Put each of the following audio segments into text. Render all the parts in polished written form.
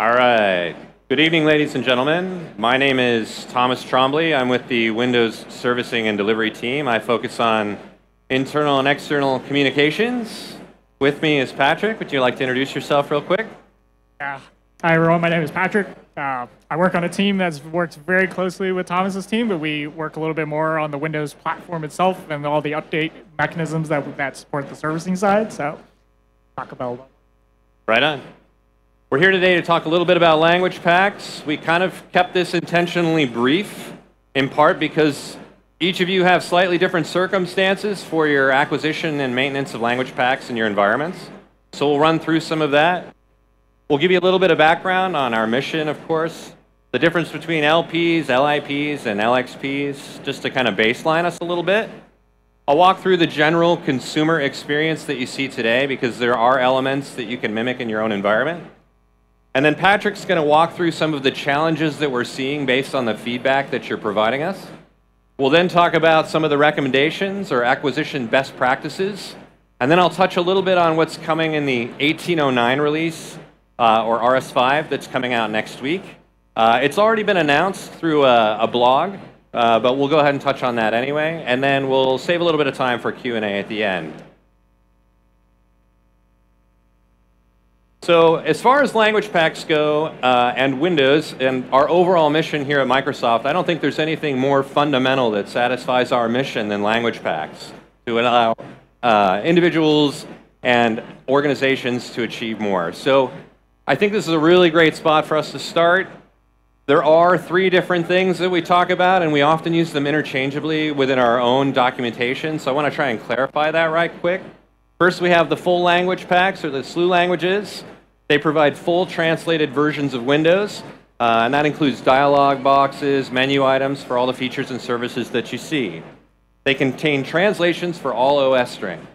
All right. Good evening, ladies and gentlemen. My name is Thomas Trombley. I'm with the Windows Servicing and Delivery team. I focus on internal and external communications. With me is Patrick. Would you like to introduce yourself real quick? Yeah. Hi, everyone. My name is Patrick. I work on a team that's worked very closely with Thomas's team, but we work a little bit more on the Windows platform itself and all the update mechanisms that support the servicing side. So, talk about. Right on. We're here today to talk a little bit about language packs. We kind of kept this intentionally brief, in part because each of you have slightly different circumstances for your acquisition and maintenance of language packs in your environments. So we'll run through some of that. We'll give you a little bit of background on our mission, of course, the difference between LPs, LIPs, and LXPs, just to kind of baseline us a little bit. I'll walk through the general consumer experience that you see today because there are elements that you can mimic in your own environment. And then Patrick's going to walk through some of the challenges that we're seeing based on the feedback that you're providing us. We'll then talk about some of the recommendations or acquisition best practices. And then I'll touch a little bit on what's coming in the 1809 release, or RS5, that's coming out next week. It's already been announced through a blog, but we'll go ahead and touch on that anyway. And then we'll save a little bit of time for Q&A at the end. So as far as language packs go and Windows and our overall mission here at Microsoft, I don't think there's anything more fundamental that satisfies our mission than language packs to allow individuals and organizations to achieve more. So I think this is a really great spot for us to start. There are three different things that we talk about, and we often use them interchangeably within our own documentation. So I want to try and clarify that right quick. First, we have the full language packs, or the SLU languages. They provide full translated versions of Windows, and that includes dialog boxes, menu items for all the features and services that you see. They contain translations for all OS strings.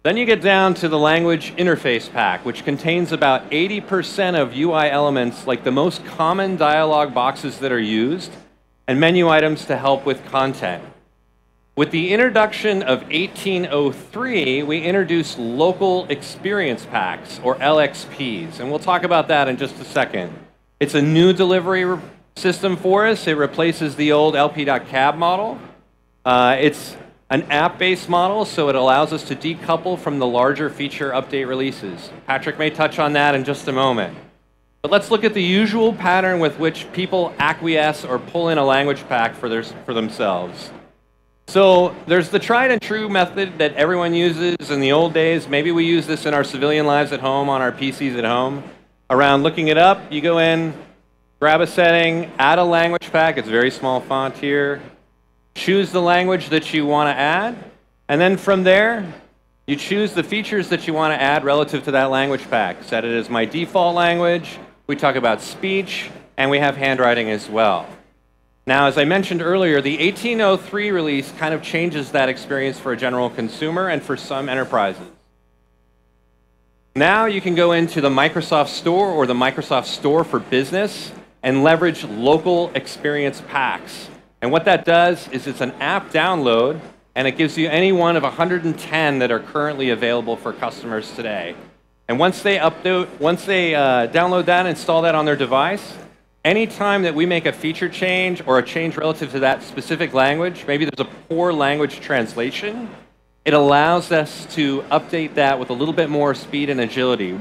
Then you get down to the language interface pack, which contains about 80% of UI elements, like the most common dialog boxes that are used, and menu items to help with content. With the introduction of 1803, we introduced local experience packs, or LXPs, and we'll talk about that in just a second. It's a new delivery system for us. It replaces the old LP.cab model. It's an app-based model, so it allows us to decouple from the larger feature update releases. Patrick may touch on that in just a moment. But let's look at the usual pattern with which people acquiesce or pull in a language pack for themselves. So there's the tried and true method that everyone uses in the old days. Maybe we use this in our civilian lives at home, on our PCs at home. Around looking it up, you go in, grab a setting, add a language pack. It's very small font here. Choose the language that you want to add. And then from there, you choose the features that you want to add relative to that language pack. Set it as my default language. We talk about speech, and we have handwriting as well. Now, as I mentioned earlier, the 1803 release kind of changes that experience for a general consumer and for some enterprises. Now you can go into the Microsoft Store or the Microsoft Store for Business and leverage local experience packs. And what that does is it's an app download, and it gives you any one of 110 that are currently available for customers today. And once they download that and install that on their device, anytime that we make a feature change or a change relative to that specific language, maybe there's a poor language translation, it allows us to update that with a little bit more speed and agility.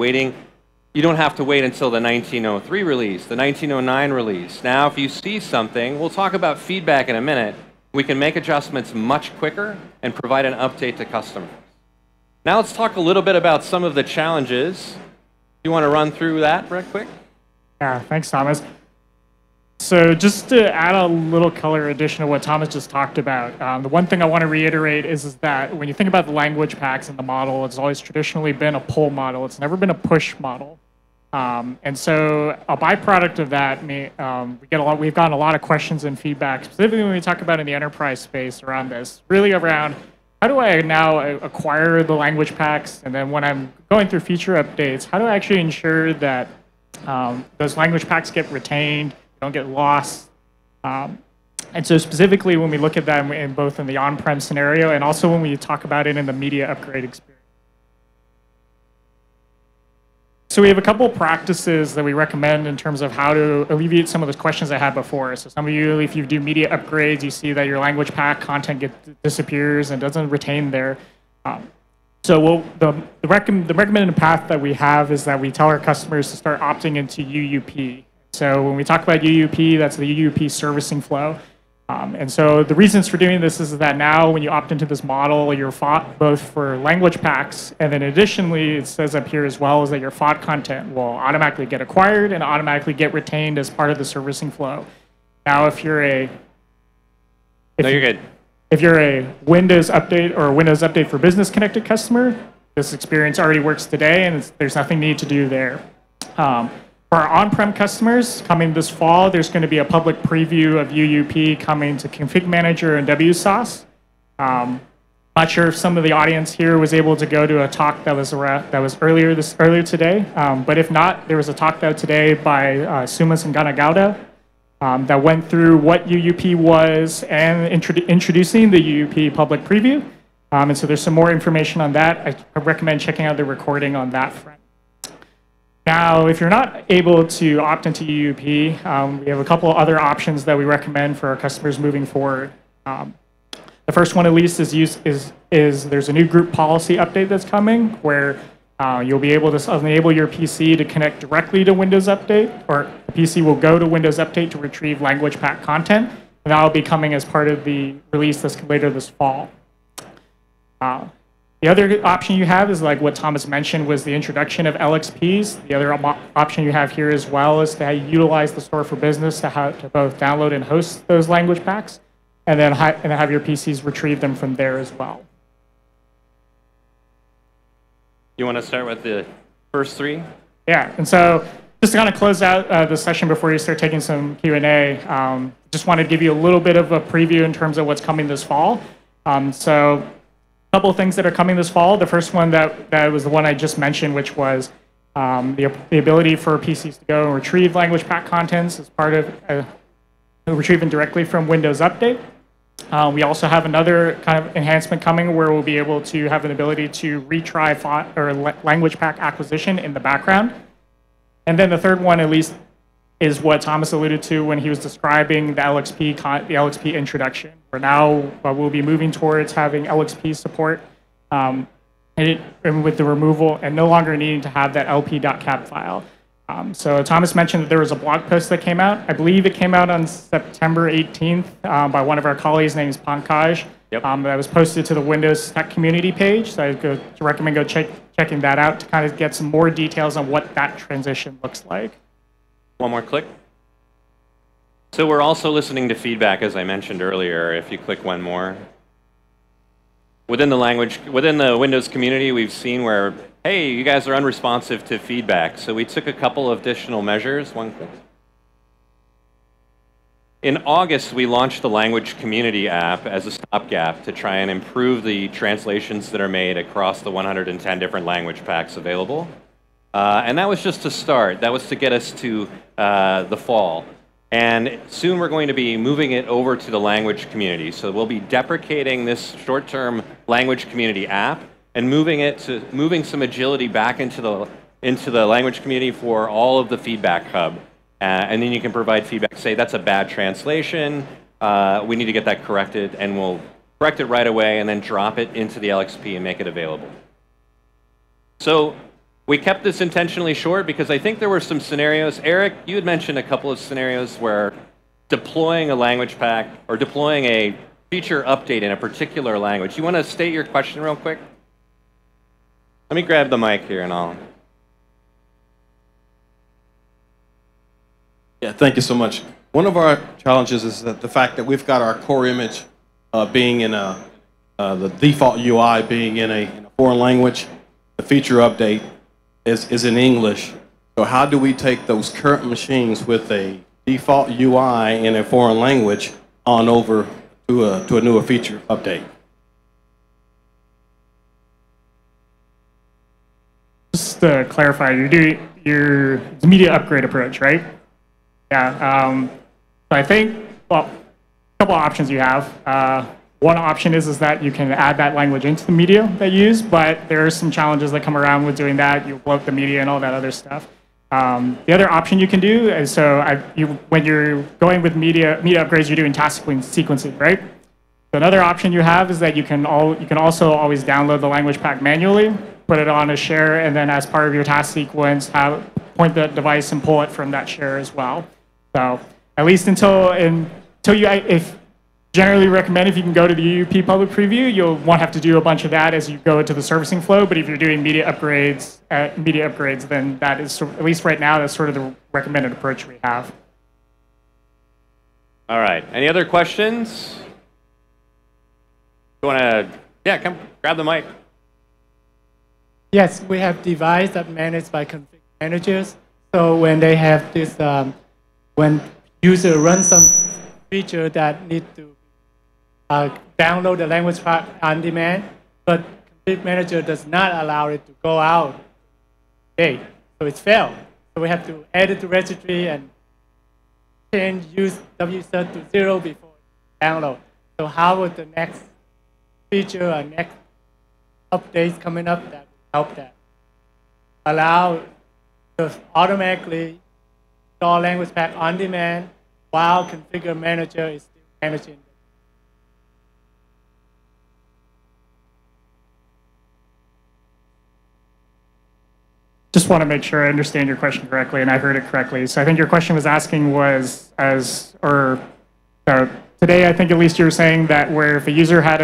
You don't have to wait until the 1903 release, the 1909 release. Now, if you see something, we'll talk about feedback in a minute, we can make adjustments much quicker and provide an update to customers. Now let's talk a little bit about some of the challenges. You want to run through that real quick? Yeah, thanks, Thomas. So just to add a little color addition to what Thomas just talked about, the one thing I want to reiterate is that when you think about the language packs and the model, it's always traditionally been a pull model. It's never been a push model. And so a byproduct of that, we've gotten a lot of questions and feedback, specifically when we talk about in the enterprise space around this, really around how do I now acquire the language packs? And then when I'm going through feature updates, how do I actually ensure that those language packs get retained, don't get lost? And so specifically when we look at them in both in the on-prem scenario and also when we talk about it in the media upgrade experience. So we have a couple practices that we recommend in terms of how to alleviate some of the questions I had before. So some of you, if you do media upgrades, you see that your language pack content disappears and doesn't retain there. So the recommended path that we have is that we tell our customers to start opting into UUP. So when we talk about UUP, that's the UUP servicing flow. And so the reasons for doing this is that now when you opt into this model, you're FOT both for language packs, and then additionally, it says up here as well, is that your FOT content will automatically get acquired and automatically get retained as part of the servicing flow. Now, if you're a... No, you're good. If you're a Windows Update or a Windows Update for Business connected customer, this experience already works today, and there's nothing need to do there. For our on-prem customers, coming this fall, there's going to be a public preview of UUP coming to Config Manager and WSOS. Not sure if some of the audience here was able to go to a talk that was earlier today, but if not, there was a talk out today by Sumas and Ganagauda that went through what UUP was and introducing the UUP public preview. And so there's some more information on that. I recommend checking out the recording on that front. Now, if you're not able to opt into UUP, we have a couple of other options that we recommend for our customers moving forward. The first one, at least, is there's a new group policy update that's coming where you'll be able to enable your PC to connect directly to Windows Update, or the PC will go to Windows Update to retrieve language pack content, and that will be coming as part of the release that's later this fall. The other option you have is like what Thomas mentioned was the introduction of LXPs. The other option you have here as well is to utilize the Store for Business to both download and host those language packs, and then have your PCs retrieve them from there as well. You want to start with the first three? Yeah, and so just to kind of close out the session before you start taking some Q&A, just want to give you a little bit of a preview in terms of what's coming this fall. So a couple of things that are coming this fall. The first one that was the one I just mentioned, which was the ability for PCs to go and retrieve language pack contents as part of retrieving directly from Windows Update. We also have another kind of enhancement coming where we'll be able to have an ability to retry font or language pack acquisition in the background. And then the third one, at least, is what Thomas alluded to when he was describing the LXP introduction. For now, we'll be moving towards having LXP support and with the removal and no longer needing to have that lp.cap file. So Thomas mentioned that there was a blog post that came out. I believe it came out on September 18th by one of our colleagues named Pankaj. Yep. That was posted to the Windows Tech community page. So I recommend checking that out to kind of get some more details on what that transition looks like. One more click. So we're also listening to feedback, as I mentioned earlier. If you click one more. Within the Windows community, we've seen where, hey, you guys are unresponsive to feedback. So we took a couple of additional measures. One click. In August, we launched the Language Community app as a stopgap to try and improve the translations that are made across the 110 different language packs available. And that was just to start. That was to get us to the fall. And soon we're going to be moving it over to the language community. So we'll be deprecating this short-term language community app and moving some agility back into the language community for all of the feedback hub. And then you can provide feedback, say that's a bad translation, we need to get that corrected, and we'll correct it right away and then drop it into the LXP and make it available. So we kept this intentionally short because I think there were some scenarios. Eric, you had mentioned a couple of scenarios where deploying a language pack or deploying a feature update in a particular language. You want to state your question real quick? Let me grab the mic here and I'll... Yeah, thank you so much. One of our challenges is that the fact that we've got our core image being in the default UI being in a foreign language. The feature update is in English. So how do we take those current machines with a default UI in a foreign language on over to a newer feature update? Just to clarify, you're doing your media upgrade approach, right? Yeah. So I think, well, a couple of options you have. One option is that you can add that language into the media that you use, but there are some challenges that come around with doing that. You bloat the media and all that other stuff. The other option you can do is, when you're going with media upgrades, you're doing task sequencing, right? So another option you have is that you can also always download the language pack manually, put it on a share, and then as part of your task sequence, point the device and pull it from that share as well. So at least if generally recommend if you can go to the UUP public preview, you'll won't have to do a bunch of that as you go into the servicing flow. But if you're doing media upgrades, then that is, at least right now, that's sort of the recommended approach we have. All right. Any other questions? You want to, come grab the mic. Yes, we have devices that managed by config managers. So when they have this, when user runs some feature that need to download the language pack on demand, but config manager does not allow it to go out date, so it's failed. So we have to edit the registry and use WSUT to 0 before download. So how would the next feature or next updates coming up that will help that? Allow to automatically install language pack on demand while configure manager is still managing. Just want to make sure I understand your question correctly and I heard it correctly. So I think your question was asking today I think at least you were saying that where if a user has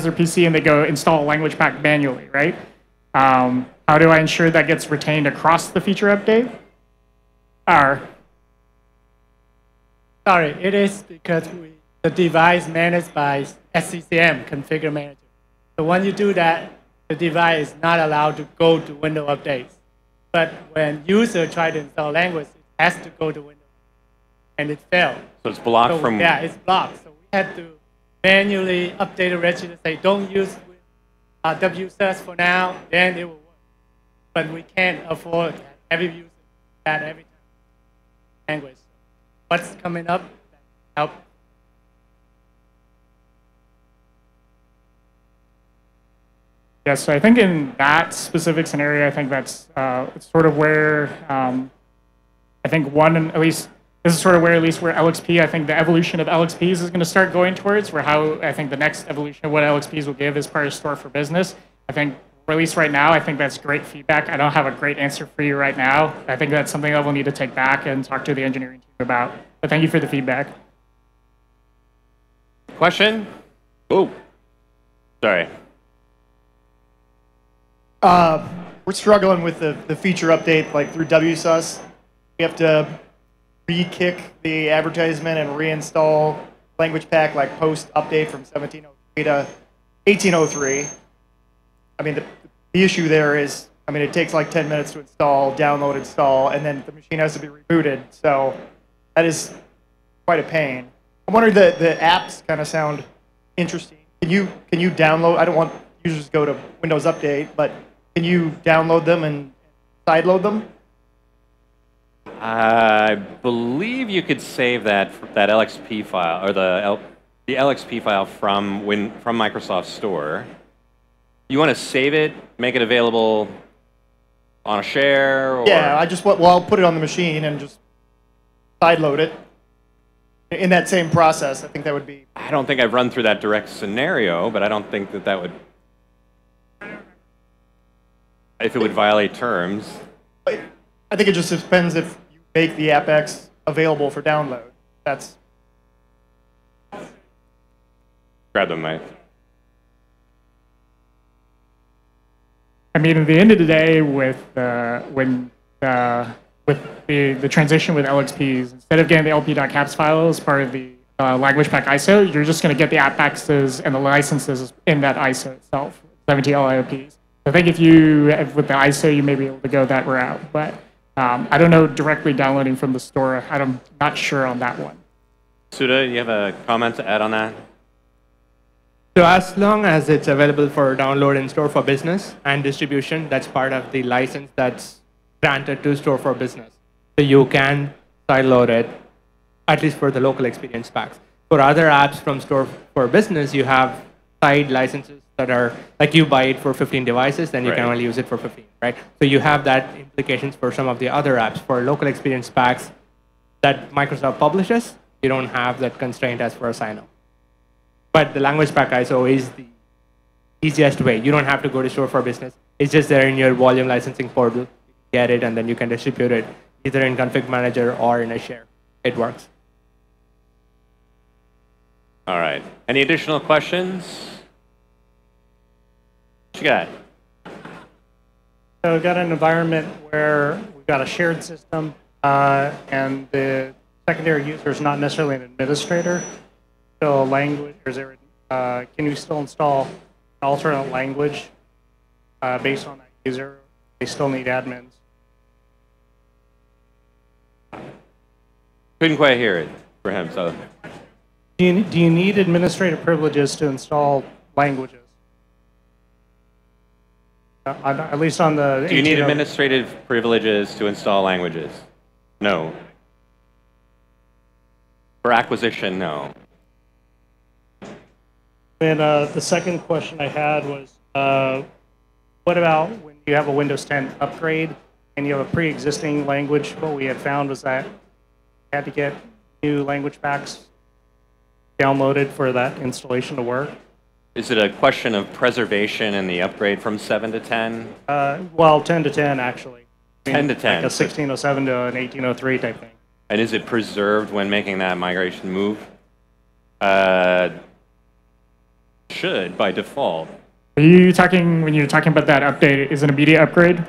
their PC and they go install a language pack manually, right? How do I ensure that gets retained across the feature update? Sorry, it is because the device managed by SCCM, configure manager. So when you do that, the device is not allowed to go to window updates. But when user try to install language, it has to go to window, and it failed. So it's blocked from... Yeah, it's blocked. So we had to manually update the registry, say don't use WSUS for now, then it will work. But we can't afford every user that every time language. What's coming up that help? Yes, so I think in that specific scenario, I think that's sort of where I think this is sort of where LXP, I think the evolution of LXPs is going to start going towards, I think the next evolution of what LXPs will give is part of Store for Business. I think, or at least right now, I think that's great feedback. I don't have a great answer for you right now. I think that's something that we'll need to take back and talk to the engineering team about. But thank you for the feedback. Question? Oh, sorry. We're struggling with the feature update, like through WSUS. We have to re-kick the advertisement and reinstall language pack, like post-update from 1703 to 1803. I mean, the issue there is, I mean, it takes like 10 minutes to install, download, install, and then the machine has to be rebooted. So that is quite a pain. I'm wondering, the apps kind of sound interesting. Can you download? I don't want users to go to Windows Update, but can you download them and sideload them? I believe you could save that LXP file or the LXP file from Microsoft Store. You want to save it, make it available on a share? Or? Yeah, I'll put it on the machine and just sideload it in that same process. I think that would be. I don't think I've run through that direct scenario, but I don't think that would. If it would violate terms. I think it just depends if you make the AppX available for download. That's. Grab the mic. I mean, at the end of the day, with the transition with LXPs, instead of getting the LP.caps file as part of the language pack ISO, you're just going to get the app packs and the licenses in that ISO itself, 17 LIOPs. I think with the ISO, you may be able to go that route, but I don't know directly downloading from the store. I'm not sure on that one. Suda, you have a comment to add on that? So as long as it's available for download in Store for Business and distribution, that's part of the license that's granted to Store for Business. So you can sideload it, at least for the local experience packs. For other apps from Store for Business, you have side licenses that are like you buy it for 15 devices, then you can only use it for 15, right? So you have that implications for some of the other apps. For local experience packs that Microsoft publishes, you don't have that constraint as for a sign-up. But the language pack ISO is the easiest way. You don't have to go to Store for Business. It's just there in your volume licensing portal. You get it, and then you can distribute it either in Config Manager or in a share. It works. All right. Any additional questions? What you got? So we've got an environment where we've got a shared system, and the secondary user is not necessarily an administrator. So language, or is there, can you still install an alternate language based on that user? They still need admins. Couldn't quite hear it for him, so. Do you need administrative privileges to install languages? At least on the... Do you need administrative privileges to install languages? No. For acquisition, no. And the second question I had was, what about when you have a Windows 10 upgrade and you have a pre-existing language? What we had found was that you had to get new language packs downloaded for that installation to work. Is it a question of preservation in the upgrade from 7 to 10? Well, 10 to 10, actually. 10 to 10. Like a 1607 to an 1803 type thing. And is it preserved when making that migration move? Should, by default. Are you talking, when you're talking about that update, is it an immediate upgrade?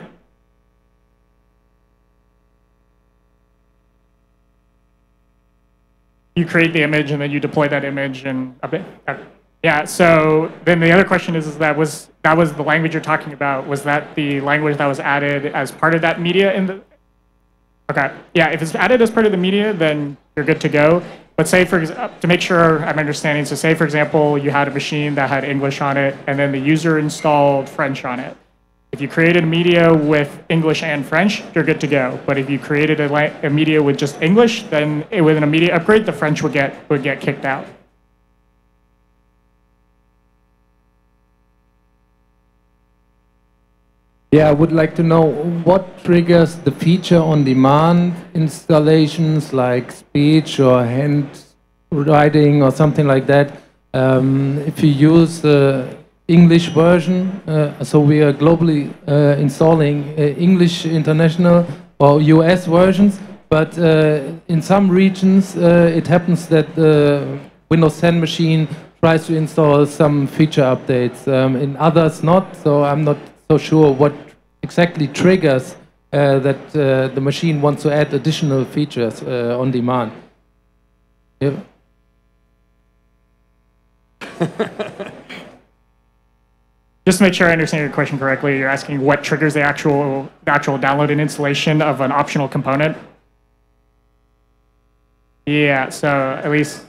You create the image and then you deploy that image and update? Yeah, so then the other question is that was the language you're talking about, was that the language that was added as part of that media in the... Okay, yeah, if it's added as part of the media, then you're good to go. But say, to make sure I'm understanding, so say, for example, you had a machine that had English on it, and then the user installed French on it. If you created a media with English and French, you're good to go. But if you created a media with just English, then with an immediate upgrade, the French would get kicked out. Yeah, I would like to know what triggers the feature-on-demand installations like speech or handwriting or something like that. If you use the English version, so we are globally installing English international or US versions, but in some regions it happens that the Windows 10 machine tries to install some feature updates. In others not, so I'm not so sure what exactly triggers that the machine wants to add additional features on demand. Yeah. Just to make sure I understand your question correctly, you're asking what triggers the actual download and installation of an optional component? Yeah, so at least...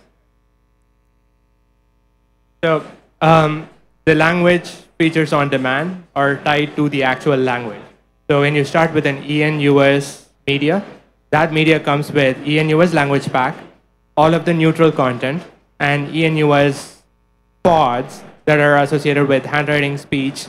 So the language features on demand are tied to the actual language. So when you start with an EN-US media, that media comes with EN-US language pack, all of the neutral content, and EN-US pods that are associated with handwriting, speech,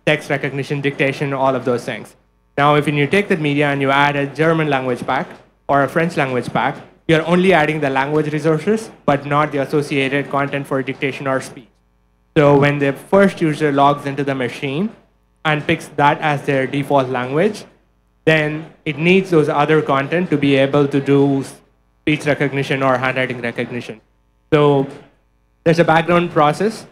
text recognition, dictation, all of those things. Now, if you take that media and you add a German language pack or a French language pack, you're only adding the language resources, but not the associated content for dictation or speech. So when the first user logs into the machine and picks that as their default language, then it needs those other content to be able to do speech recognition or handwriting recognition. So there's a background process,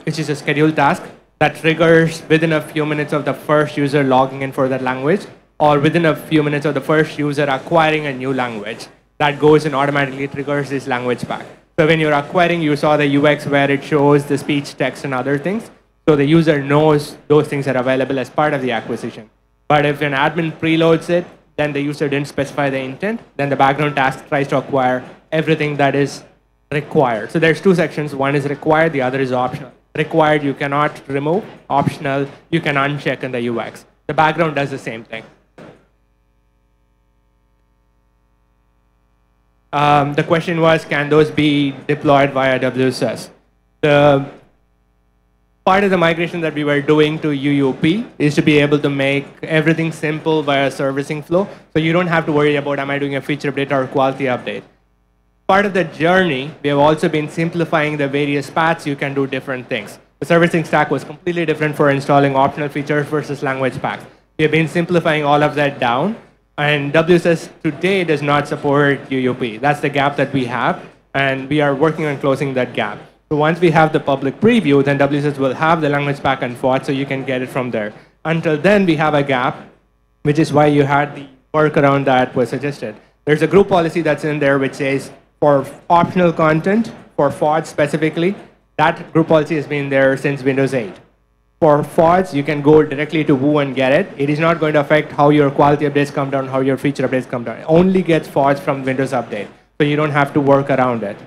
which is a scheduled task that triggers within a few minutes of the first user logging in for that language, or within a few minutes of the first user acquiring a new language. That goes and automatically triggers this language pack. So when you're acquiring, you saw the UX where it shows the speech, text, and other things. So the user knows those things are available as part of the acquisition. But if an admin preloads it, then the user didn't specify the intent, then the background task tries to acquire everything that is required. So there's two sections. One is required, the other is optional. Required, you cannot remove. Optional, you can uncheck in the UX. The background does the same thing. The question was, can those be deployed via WSS? The part of the migration that we were doing to UUP is to be able to make everything simple via servicing flow. So you don't have to worry about, am I doing a feature update or a quality update? Part of the journey, we have also been simplifying the various paths you can do different things. The servicing stack was completely different for installing optional features versus language packs. We have been simplifying all of that down. And WSS today does not support UUP. That's the gap that we have. And we are working on closing that gap. So once we have the public preview, then WSS will have the language pack and FOD, so you can get it from there. Until then, we have a gap, which is why you had the workaround that was suggested. There's a group policy that's in there which says for optional content, for FOD specifically, that group policy has been there since Windows 8. For FODs, you can go directly to Woo and get it. It is not going to affect how your quality updates come down, how your feature updates come down. It only gets FODs from Windows Update, so you don't have to work around it.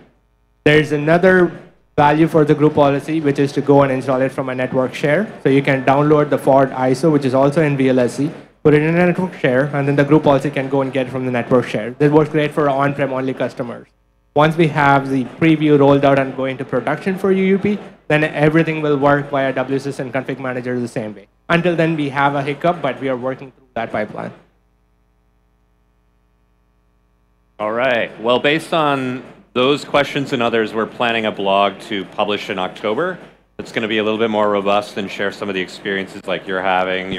There's another value for the group policy, which is to go and install it from a network share. So you can download the FOD ISO, which is also in VLSC, put it in a network share, and then the group policy can go and get it from the network share. This works great for on-prem only customers. Once we have the preview rolled out and go into production for UUP, then everything will work via WSS and config manager the same way. Until then, we have a hiccup, but we are working through that pipeline. All right. Well, based on those questions and others, we're planning a blog to publish in October. It's going to be a little bit more robust and share some of the experiences like you're having,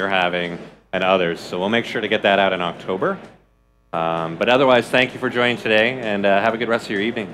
and others. So we'll make sure to get that out in October. But otherwise, thank you for joining today, and have a good rest of your evening.